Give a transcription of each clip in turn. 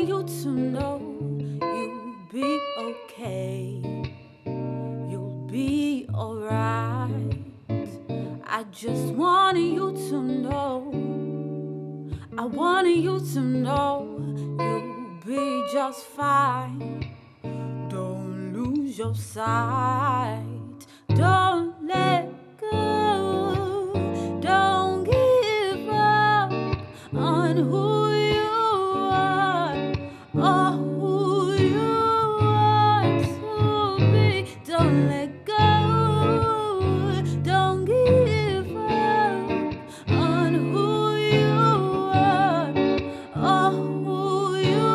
wanted you to know you'll be okay. You'll be alright. I just wanted you to know. I wanted you to know you'll be just fine. Don't lose your sight. Don't let go. Don't give up on who you are or who you want to be. Don't let go. Don't give up on who you are or who you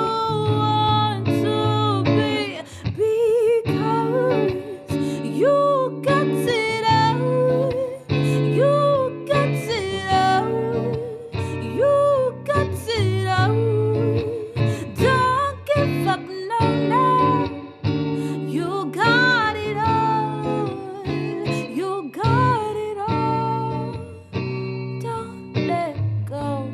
want to be. Because you got it out. You got it out. You got it out. Don't give up, no, no. You got it all. You got it all. Don't let go.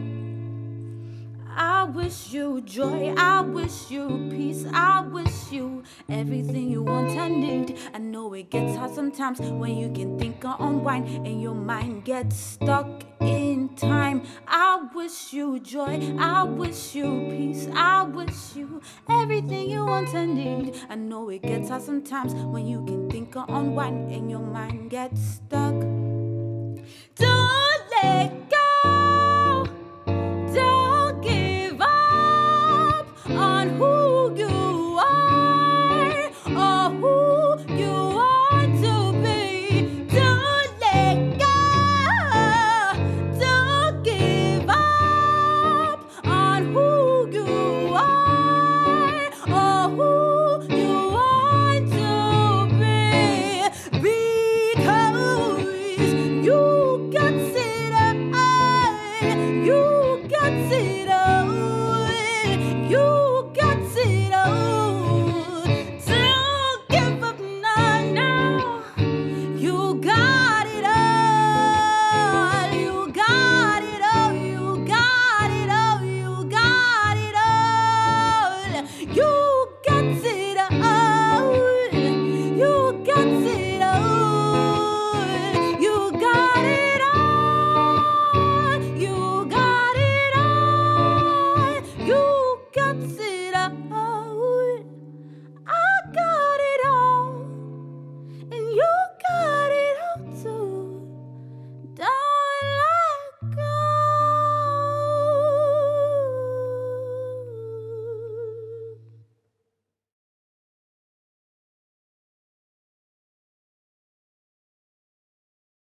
I wish you joy, I wish you peace, I wish you everything you want and need. I know it gets hard sometimes when you can think or unwind and your mind gets stuck in time. I wish you joy, I wish you peace, I wish you everything you want and need. I know it gets hard sometimes when you can think or unwind and your mind gets stuck. Don't let